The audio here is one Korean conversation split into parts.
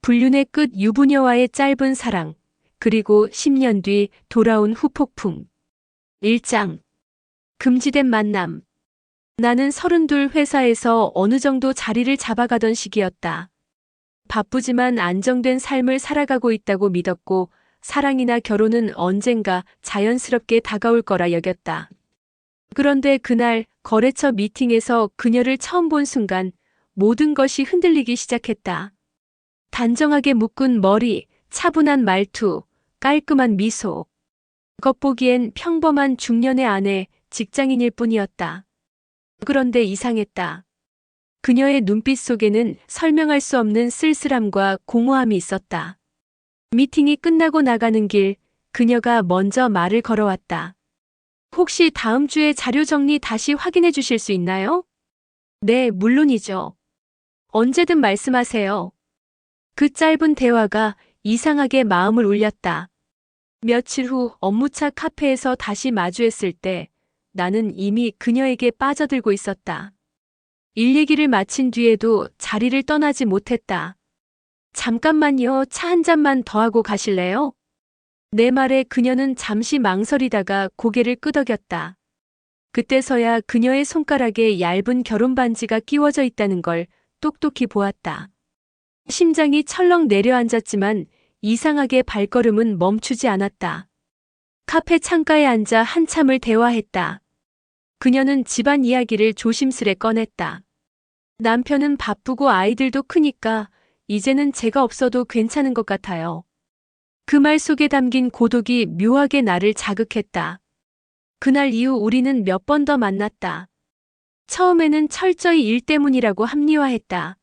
불륜의 끝 유부녀와의 짧은 사랑, 그리고 10년 뒤 돌아온 후폭풍. 1장. 금지된 만남. 나는 32 회사에서 어느 정도 자리를 잡아가던 시기였다. 바쁘지만 안정된 삶을 살아가고 있다고 믿었고 사랑이나 결혼은 언젠가 자연스럽게 다가올 거라 여겼다. 그런데 그날 거래처 미팅에서 그녀를 처음 본 순간 모든 것이 흔들리기 시작했다. 단정하게 묶은 머리, 차분한 말투, 깔끔한 미소. 겉보기엔 평범한 중년의 아내, 직장인일 뿐이었다. 그런데 이상했다. 그녀의 눈빛 속에는 설명할 수 없는 쓸쓸함과 공허함이 있었다. 미팅이 끝나고 나가는 길, 그녀가 먼저 말을 걸어왔다. 혹시 다음 주에 자료 정리 다시 확인해 주실 수 있나요? 네, 물론이죠. 언제든 말씀하세요. 그 짧은 대화가 이상하게 마음을 울렸다. 며칠 후 업무차 카페에서 다시 마주했을 때 나는 이미 그녀에게 빠져들고 있었다. 일 얘기를 마친 뒤에도 자리를 떠나지 못했다. 잠깐만요, 차 한 잔만 더 하고 가실래요? 내 말에 그녀는 잠시 망설이다가 고개를 끄덕였다. 그때서야 그녀의 손가락에 얇은 결혼 반지가 끼워져 있다는 걸 똑똑히 보았다. 심장이 철렁 내려앉았지만 이상하게 발걸음은 멈추지 않았다. 카페 창가에 앉아 한참을 대화했다. 그녀는 집안 이야기를 조심스레 꺼냈다. 남편은 바쁘고 아이들도 크니까 이제는 제가 없어도 괜찮은 것 같아요. 그 말 속에 담긴 고독이 묘하게 나를 자극했다. 그날 이후 우리는 몇 번 더 만났다. 처음에는 철저히 일 때문이라고 합리화했다.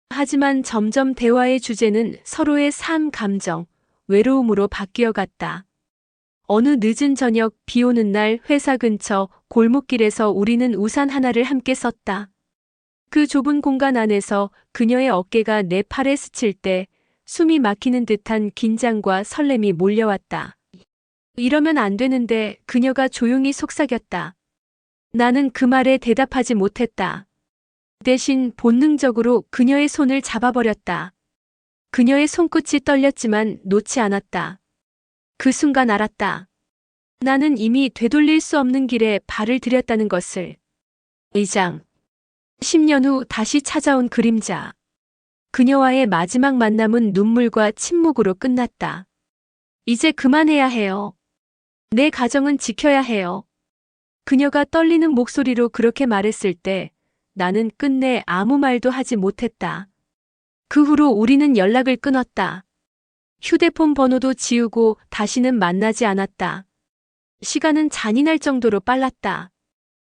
하지만 점점 대화의 주제는 서로의 삶, 감정, 외로움으로 바뀌어갔다. 어느 늦은 저녁 비 오는 날 회사 근처 골목길에서 우리는 우산 하나를 함께 썼다. 그 좁은 공간 안에서 그녀의 어깨가 내 팔에 스칠 때 숨이 막히는 듯한 긴장과 설렘이 몰려왔다. 이러면 안 되는데 그녀가 조용히 속삭였다. 나는 그 말에 대답하지 못했다. 대신 본능적으로 그녀의 손을 잡아버렸다. 그녀의 손끝이 떨렸지만 놓지 않았다. 그 순간 알았다. 나는 이미 되돌릴 수 없는 길에 발을 들였다는 것을. 2장. 10년 후 다시 찾아온 그림자. 그녀와의 마지막 만남은 눈물과 침묵으로 끝났다. 이제 그만해야 해요. 내 가정은 지켜야 해요. 그녀가 떨리는 목소리로 그렇게 말했을 때 나는 끝내 아무 말도 하지 못했다. 그 후로 우리는 연락을 끊었다. 휴대폰 번호도 지우고 다시는 만나지 않았다. 시간은 잔인할 정도로 빨랐다.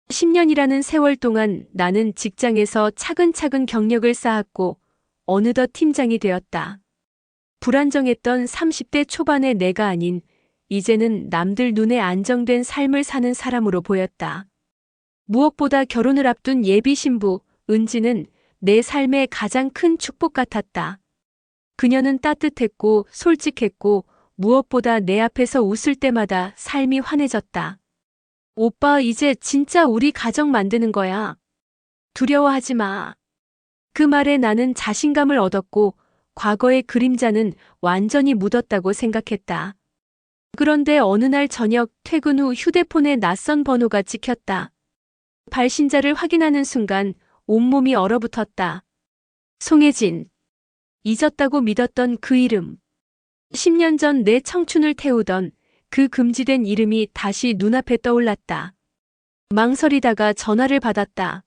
10년이라는 세월 동안 나는 직장에서 차근차근 경력을 쌓았고 어느덧 팀장이 되었다. 불안정했던 30대 초반의 내가 아닌 이제는 남들 눈에 안정된 삶을 사는 사람으로 보였다. 무엇보다 결혼을 앞둔 예비 신부 은지는 내 삶의 가장 큰 축복 같았다. 그녀는 따뜻했고 솔직했고 무엇보다 내 앞에서 웃을 때마다 삶이 환해졌다. 오빠, 이제 진짜 우리 가정 만드는 거야. 두려워하지 마. 그 말에 나는 자신감을 얻었고 과거의 그림자는 완전히 묻었다고 생각했다. 그런데 어느 날 저녁 퇴근 후 휴대폰에 낯선 번호가 찍혔다. 발신자를 확인하는 순간 온몸이 얼어붙었다. 송혜진. 잊었다고 믿었던 그 이름. 10년 전 내 청춘을 태우던 그 금지된 이름이 다시 눈앞에 떠올랐다. 망설이다가 전화를 받았다.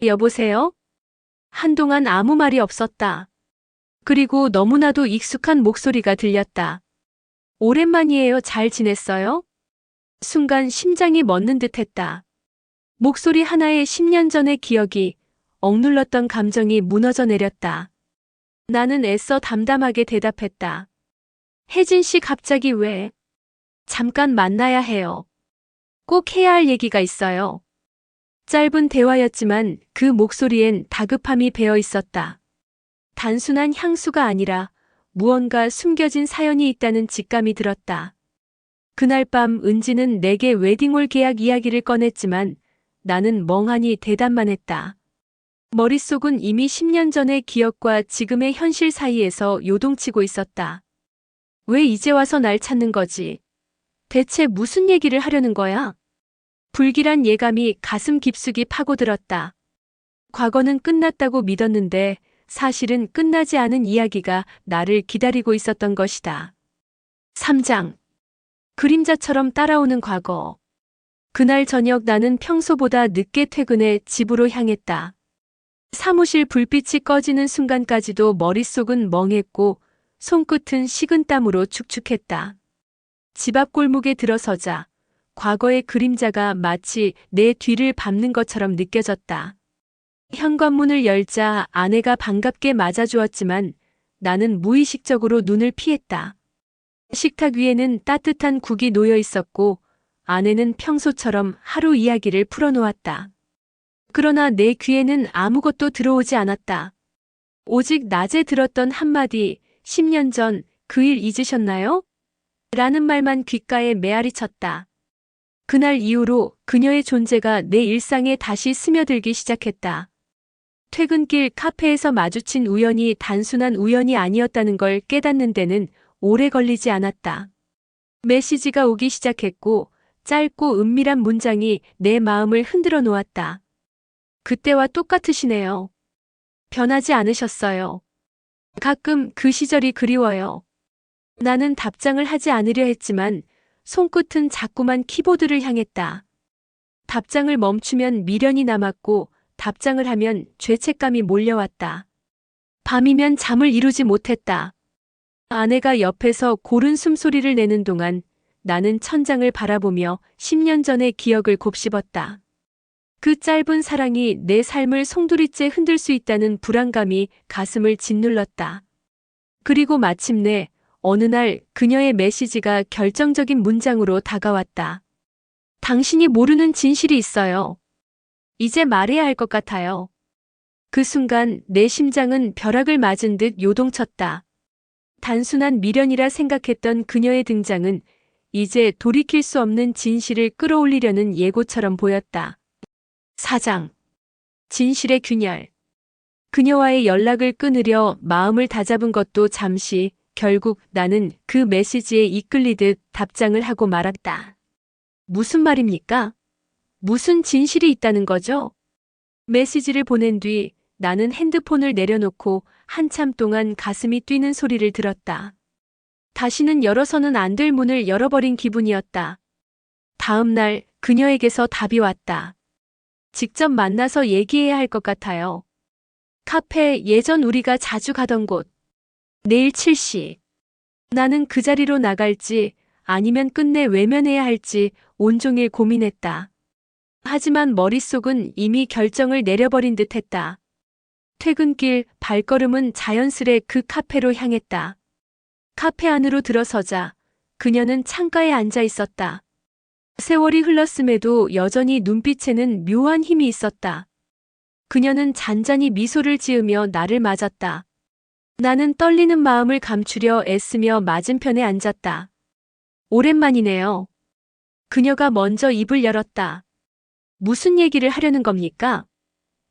여보세요? 한동안 아무 말이 없었다. 그리고 너무나도 익숙한 목소리가 들렸다. 오랜만이에요. 잘 지냈어요? 순간 심장이 멎는 듯했다. 목소리 하나에 10년 전의 기억이, 억눌렀던 감정이 무너져 내렸다. 나는 애써 담담하게 대답했다. 혜진 씨, 갑자기 왜? 잠깐 만나야 해요. 꼭 해야 할 얘기가 있어요. 짧은 대화였지만 그 목소리엔 다급함이 배어 있었다. 단순한 향수가 아니라 무언가 숨겨진 사연이 있다는 직감이 들었다. 그날 밤 은지는 내게 웨딩홀 계약 이야기를 꺼냈지만 나는 멍하니 대답만 했다. 머릿속은 이미 10년 전의 기억과 지금의 현실 사이에서 요동치고 있었다. 왜 이제 와서 날 찾는 거지? 대체 무슨 얘기를 하려는 거야? 불길한 예감이 가슴 깊숙이 파고들었다. 과거는 끝났다고 믿었는데 사실은 끝나지 않은 이야기가 나를 기다리고 있었던 것이다. 3장. 그림자처럼 따라오는 과거. 그날 저녁 나는 평소보다 늦게 퇴근해 집으로 향했다. 사무실 불빛이 꺼지는 순간까지도 머릿속은 멍했고 손끝은 식은땀으로 축축했다. 집 앞 골목에 들어서자 과거의 그림자가 마치 내 뒤를 밟는 것처럼 느껴졌다. 현관문을 열자 아내가 반갑게 맞아주었지만 나는 무의식적으로 눈을 피했다. 식탁 위에는 따뜻한 국이 놓여 있었고 아내는 평소처럼 하루 이야기를 풀어놓았다. 그러나 내 귀에는 아무것도 들어오지 않았다. 오직 낮에 들었던 한마디, 10년 전 그 일 잊으셨나요? 라는 말만 귓가에 메아리 쳤다. 그날 이후로 그녀의 존재가 내 일상에 다시 스며들기 시작했다. 퇴근길 카페에서 마주친 우연이 단순한 우연이 아니었다는 걸 깨닫는 데는 오래 걸리지 않았다. 메시지가 오기 시작했고 짧고 은밀한 문장이 내 마음을 흔들어 놓았다. 그때와 똑같으시네요. 변하지 않으셨어요. 가끔 그 시절이 그리워요. 나는 답장을 하지 않으려 했지만 손끝은 자꾸만 키보드를 향했다. 답장을 멈추면 미련이 남았고 답장을 하면 죄책감이 몰려왔다. 밤이면 잠을 이루지 못했다. 아내가 옆에서 고른 숨소리를 내는 동안 나는 천장을 바라보며 10년 전의 기억을 곱씹었다. 그 짧은 사랑이 내 삶을 송두리째 흔들 수 있다는 불안감이 가슴을 짓눌렀다. 그리고 마침내 어느 날 그녀의 메시지가 결정적인 문장으로 다가왔다. 당신이 모르는 진실이 있어요. 이제 말해야 할 것 같아요. 그 순간 내 심장은 벼락을 맞은 듯 요동쳤다. 단순한 미련이라 생각했던 그녀의 등장은 이제 돌이킬 수 없는 진실을 끌어올리려는 예고처럼 보였다. 4장. 진실의 균열. 그녀와의 연락을 끊으려 마음을 다잡은 것도 잠시, 결국 나는 그 메시지에 이끌리듯 답장을 하고 말았다. 무슨 말입니까? 무슨 진실이 있다는 거죠? 메시지를 보낸 뒤 나는 핸드폰을 내려놓고 한참 동안 가슴이 뛰는 소리를 들었다. 다시는 열어서는 안 될 문을 열어버린 기분이었다. 다음 날 그녀에게서 답이 왔다. 직접 만나서 얘기해야 할 것 같아요. 카페, 예전 우리가 자주 가던 곳. 내일 7시. 나는 그 자리로 나갈지 아니면 끝내 외면해야 할지 온종일 고민했다. 하지만 머릿속은 이미 결정을 내려버린 듯했다. 퇴근길 발걸음은 자연스레 그 카페로 향했다. 카페 안으로 들어서자 그녀는 창가에 앉아 있었다. 세월이 흘렀음에도 여전히 눈빛에는 묘한 힘이 있었다. 그녀는 잔잔히 미소를 지으며 나를 맞았다. 나는 떨리는 마음을 감추려 애쓰며 맞은편에 앉았다. 오랜만이네요. 그녀가 먼저 입을 열었다. 무슨 얘기를 하려는 겁니까?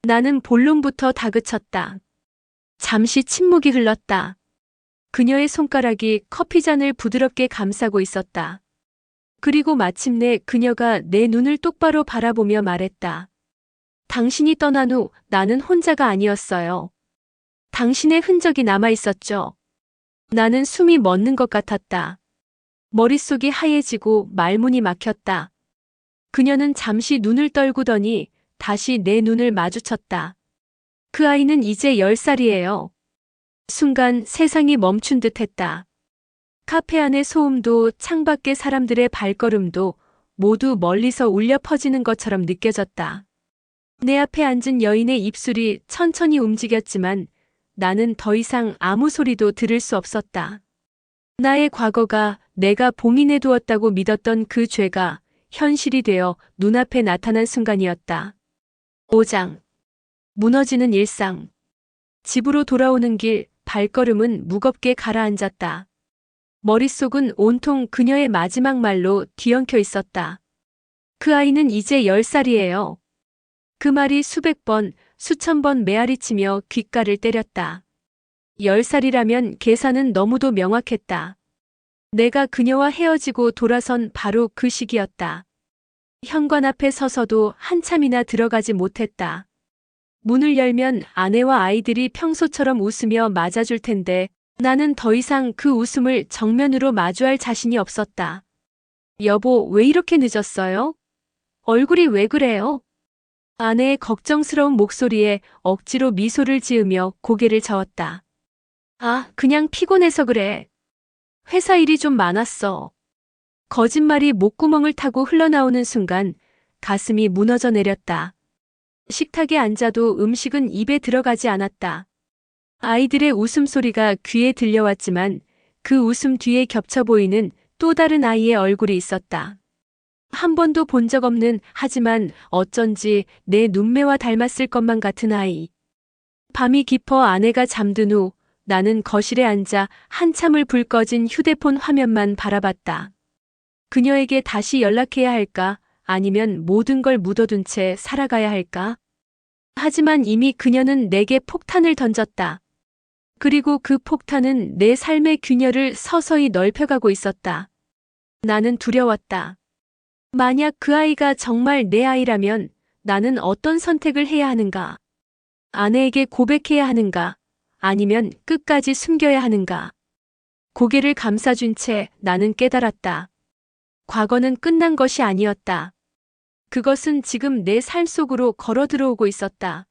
나는 본론부터 다그쳤다. 잠시 침묵이 흘렀다. 그녀의 손가락이 커피잔을 부드럽게 감싸고 있었다. 그리고 마침내 그녀가 내 눈을 똑바로 바라보며 말했다. 당신이 떠난 후 나는 혼자가 아니었어요. 당신의 흔적이 남아 있었죠. 나는 숨이 멎는 것 같았다. 머릿속이 하얘지고 말문이 막혔다. 그녀는 잠시 눈을 떨구더니 다시 내 눈을 마주쳤다. 그 아이는 이제 10살이에요. 순간 세상이 멈춘 듯 했다. 카페 안의 소음도 창밖의 사람들의 발걸음도 모두 멀리서 울려 퍼지는 것처럼 느껴졌다. 내 앞에 앉은 여인의 입술이 천천히 움직였지만 나는 더 이상 아무 소리도 들을 수 없었다. 나의 과거가 내가 봉인해두었다고 믿었던 그 죄가 현실이 되어 눈앞에 나타난 순간이었다. 5장. 무너지는 일상. 집으로 돌아오는 길 발걸음은 무겁게 가라앉았다. 머릿속은 온통 그녀의 마지막 말로 뒤엉켜 있었다. 그 아이는 이제 10살이에요. 그 말이 수백 번, 수천 번 메아리치며 귓가를 때렸다. 10살이라면 계산은 너무도 명확했다. 내가 그녀와 헤어지고 돌아선 바로 그 시기였다. 현관 앞에 서서도 한참이나 들어가지 못했다. 문을 열면 아내와 아이들이 평소처럼 웃으며 맞아줄 텐데 나는 더 이상 그 웃음을 정면으로 마주할 자신이 없었다. 여보, 왜 이렇게 늦었어요? 얼굴이 왜 그래요? 아내의 걱정스러운 목소리에 억지로 미소를 지으며 고개를 저었다. 아, 그냥 피곤해서 그래. 회사 일이 좀 많았어. 거짓말이 목구멍을 타고 흘러나오는 순간 가슴이 무너져 내렸다. 식탁에 앉아도 음식은 입에 들어가지 않았다. 아이들의 웃음소리가 귀에 들려왔지만 그 웃음 뒤에 겹쳐 보이는 또 다른 아이의 얼굴이 있었다. 한 번도 본 적 없는 하지만 어쩐지 내 눈매와 닮았을 것만 같은 아이. 밤이 깊어 아내가 잠든 후 나는 거실에 앉아 한참을 불 꺼진 휴대폰 화면만 바라봤다. 그녀에게 다시 연락해야 할까? 아니면 모든 걸 묻어둔 채 살아가야 할까? 하지만 이미 그녀는 내게 폭탄을 던졌다. 그리고 그 폭탄은 내 삶의 균열을 서서히 넓혀가고 있었다. 나는 두려웠다. 만약 그 아이가 정말 내 아이라면 나는 어떤 선택을 해야 하는가? 아내에게 고백해야 하는가? 아니면 끝까지 숨겨야 하는가? 고개를 감싸준 채 나는 깨달았다. 과거는 끝난 것이 아니었다. 그것은 지금 내 삶 속으로 걸어 들어오고 있었다.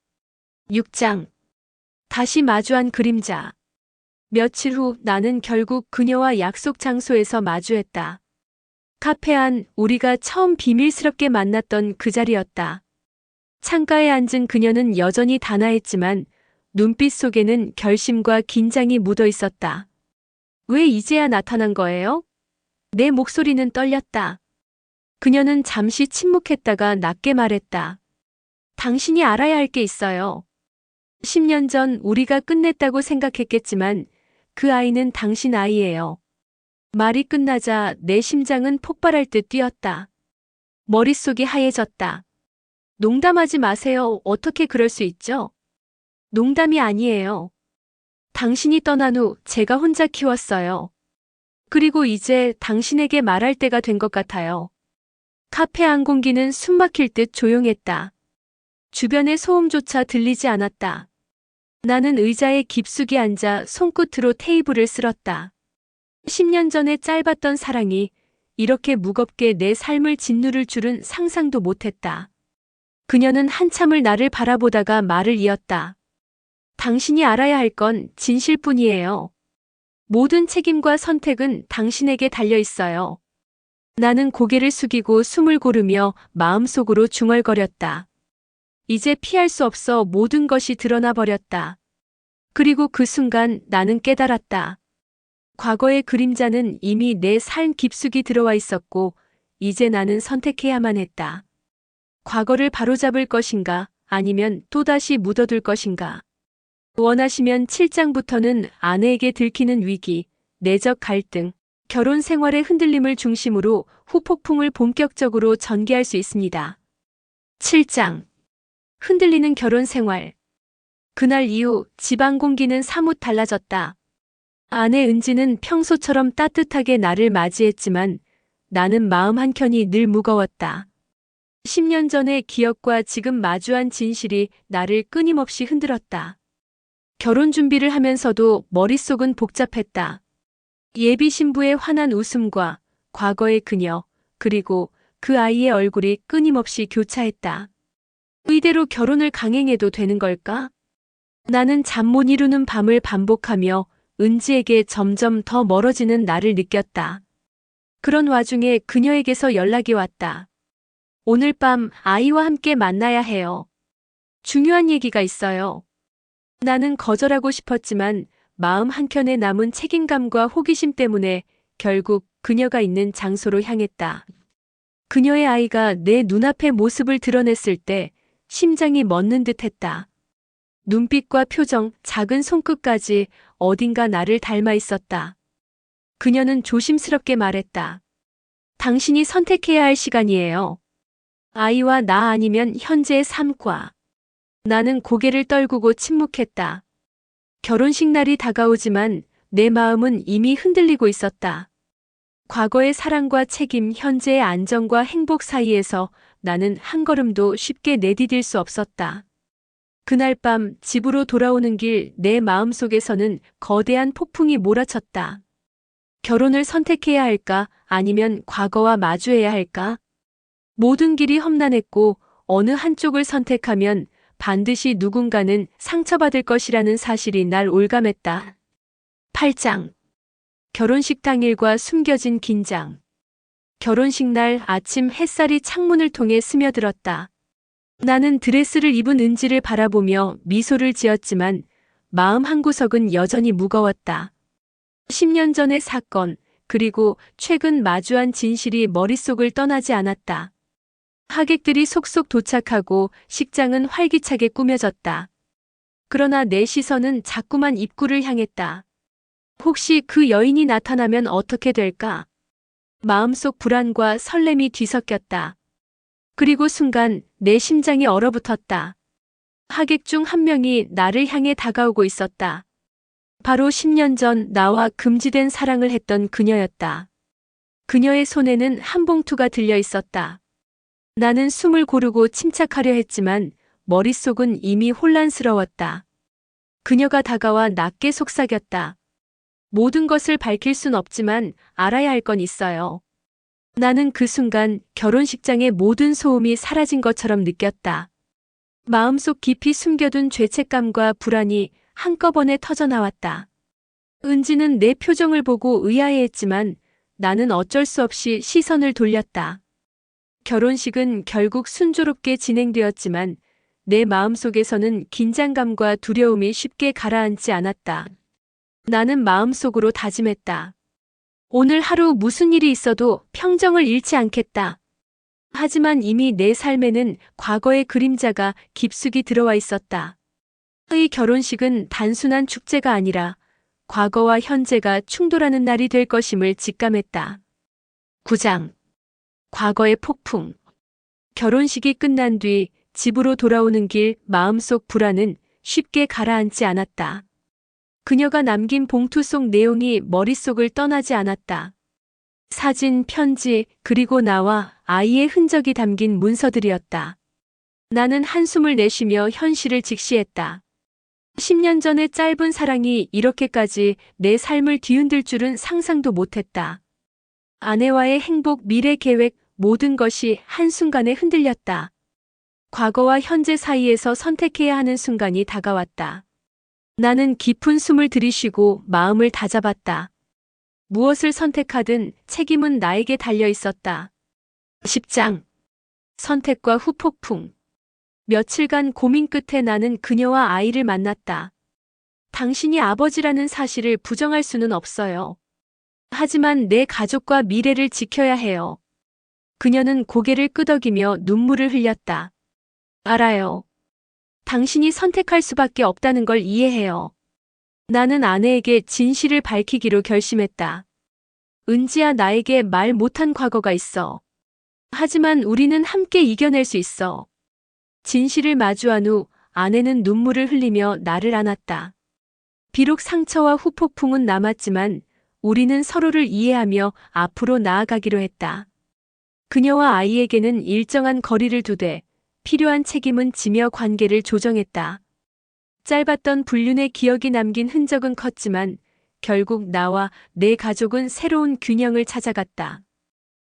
6장. 다시 마주한 그림자. 며칠 후 나는 결국 그녀와 약속 장소에서 마주했다. 카페 안 우리가 처음 비밀스럽게 만났던 그 자리였다. 창가에 앉은 그녀는 여전히 단아했지만 눈빛 속에는 결심과 긴장이 묻어 있었다. 왜 이제야 나타난 거예요? 내 목소리는 떨렸다. 그녀는 잠시 침묵했다가 낮게 말했다. 당신이 알아야 할 게 있어요. 10년 전 우리가 끝냈다고 생각했겠지만 그 아이는 당신 아이예요. 말이 끝나자 내 심장은 폭발할 듯 뛰었다. 머릿속이 하얘졌다. 농담하지 마세요. 어떻게 그럴 수 있죠? 농담이 아니에요. 당신이 떠난 후 제가 혼자 키웠어요. 그리고 이제 당신에게 말할 때가 된 것 같아요. 카페 안 공기는 숨막힐 듯 조용했다. 주변의 소음조차 들리지 않았다. 나는 의자에 깊숙이 앉아 손끝으로 테이블을 쓸었다. 10년 전에 짧았던 사랑이 이렇게 무겁게 내 삶을 짓누를 줄은 상상도 못했다. 그녀는 한참을 나를 바라보다가 말을 이었다. 당신이 알아야 할 건 진실뿐이에요. 모든 책임과 선택은 당신에게 달려 있어요. 나는 고개를 숙이고 숨을 고르며 마음속으로 중얼거렸다. 이제 피할 수 없어 모든 것이 드러나 버렸다. 그리고 그 순간 나는 깨달았다. 과거의 그림자는 이미 내 삶 깊숙이 들어와 있었고 이제 나는 선택해야만 했다. 과거를 바로잡을 것인가 아니면 또다시 묻어둘 것인가. 원하시면 7장부터는 아내에게 들키는 위기, 내적 갈등, 결혼 생활의 흔들림을 중심으로 후폭풍을 본격적으로 전개할 수 있습니다. 7장. 흔들리는 결혼 생활. 그날 이후 집안 공기는 사뭇 달라졌다. 아내 은지는 평소처럼 따뜻하게 나를 맞이했지만 나는 마음 한켠이 늘 무거웠다. 10년 전의 기억과 지금 마주한 진실이 나를 끊임없이 흔들었다. 결혼 준비를 하면서도 머릿속은 복잡했다. 예비 신부의 환한 웃음과 과거의 그녀, 그리고 그 아이의 얼굴이 끊임없이 교차했다. 이대로 결혼을 강행해도 되는 걸까? 나는 잠 못 이루는 밤을 반복하며 은지에게 점점 더 멀어지는 나를 느꼈다. 그런 와중에 그녀에게서 연락이 왔다. 오늘 밤 아이와 함께 만나야 해요. 중요한 얘기가 있어요. 나는 거절하고 싶었지만 마음 한켠에 남은 책임감과 호기심 때문에 결국 그녀가 있는 장소로 향했다. 그녀의 아이가 내 눈앞에 모습을 드러냈을 때 심장이 멎는 듯했다. 눈빛과 표정, 작은 손끝까지 어딘가 나를 닮아 있었다. 그녀는 조심스럽게 말했다. 당신이 선택해야 할 시간이에요. 아이와 나 아니면 현재의 삶과. 나는 고개를 떨구고 침묵했다. 결혼식 날이 다가오지만 내 마음은 이미 흔들리고 있었다. 과거의 사랑과 책임, 현재의 안정과 행복 사이에서 나는 한 걸음도 쉽게 내디딜 수 없었다. 그날 밤 집으로 돌아오는 길 내 마음속에서는 거대한 폭풍이 몰아쳤다. 결혼을 선택해야 할까? 아니면 과거와 마주해야 할까? 모든 길이 험난했고 어느 한쪽을 선택하면 반드시 누군가는 상처받을 것이라는 사실이 날 올감했다. 8장. 결혼식 당일과 숨겨진 긴장. 결혼식 날 아침 햇살이 창문을 통해 스며들었다. 나는 드레스를 입은 은지를 바라보며 미소를 지었지만 마음 한구석은 여전히 무거웠다. 10년 전의 사건, 그리고 최근 마주한 진실이 머릿속을 떠나지 않았다. 하객들이 속속 도착하고 식장은 활기차게 꾸며졌다. 그러나 내 시선은 자꾸만 입구를 향했다. 혹시 그 여인이 나타나면 어떻게 될까? 마음속 불안과 설렘이 뒤섞였다. 그리고 순간 내 심장이 얼어붙었다. 하객 중 한 명이 나를 향해 다가오고 있었다. 바로 10년 전 나와 금지된 사랑을 했던 그녀였다. 그녀의 손에는 한 봉투가 들려 있었다. 나는 숨을 고르고 침착하려 했지만 머릿속은 이미 혼란스러웠다. 그녀가 다가와 낮게 속삭였다. 모든 것을 밝힐 순 없지만 알아야 할 건 있어요. 나는 그 순간 결혼식장의 모든 소음이 사라진 것처럼 느꼈다. 마음속 깊이 숨겨둔 죄책감과 불안이 한꺼번에 터져나왔다. 은지는 내 표정을 보고 의아해했지만 나는 어쩔 수 없이 시선을 돌렸다. 결혼식은 결국 순조롭게 진행되었지만 내 마음속에서는 긴장감과 두려움이 쉽게 가라앉지 않았다. 나는 마음속으로 다짐했다. 오늘 하루 무슨 일이 있어도 평정을 잃지 않겠다. 하지만 이미 내 삶에는 과거의 그림자가 깊숙이 들어와 있었다. 이 결혼식은 단순한 축제가 아니라 과거와 현재가 충돌하는 날이 될 것임을 직감했다. 9장. 과거의 폭풍. 결혼식이 끝난 뒤 집으로 돌아오는 길 마음속 불안은 쉽게 가라앉지 않았다. 그녀가 남긴 봉투 속 내용이 머릿속을 떠나지 않았다. 사진, 편지, 그리고 나와 아이의 흔적이 담긴 문서들이었다. 나는 한숨을 내쉬며 현실을 직시했다. 10년 전의 짧은 사랑이 이렇게까지 내 삶을 뒤흔들 줄은 상상도 못했다. 아내와의 행복, 미래 계획, 모든 것이 한순간에 흔들렸다. 과거와 현재 사이에서 선택해야 하는 순간이 다가왔다. 나는 깊은 숨을 들이쉬고 마음을 다잡았다. 무엇을 선택하든 책임은 나에게 달려 있었다. 10장. 선택과 후폭풍. 며칠간 고민 끝에 나는 그녀와 아이를 만났다. 당신이 아버지라는 사실을 부정할 수는 없어요. 하지만 내 가족과 미래를 지켜야 해요. 그녀는 고개를 끄덕이며 눈물을 흘렸다. 알아요. 당신이 선택할 수밖에 없다는 걸 이해해요. 나는 아내에게 진실을 밝히기로 결심했다. 은지야, 나에게 말 못한 과거가 있어. 하지만 우리는 함께 이겨낼 수 있어. 진실을 마주한 후 아내는 눈물을 흘리며 나를 안았다. 비록 상처와 후폭풍은 남았지만 우리는 서로를 이해하며 앞으로 나아가기로 했다. 그녀와 아이에게는 일정한 거리를 두되 필요한 책임은 지며 관계를 조정했다. 짧았던 불륜의 기억이 남긴 흔적은 컸지만 결국 나와 내 가족은 새로운 균형을 찾아갔다.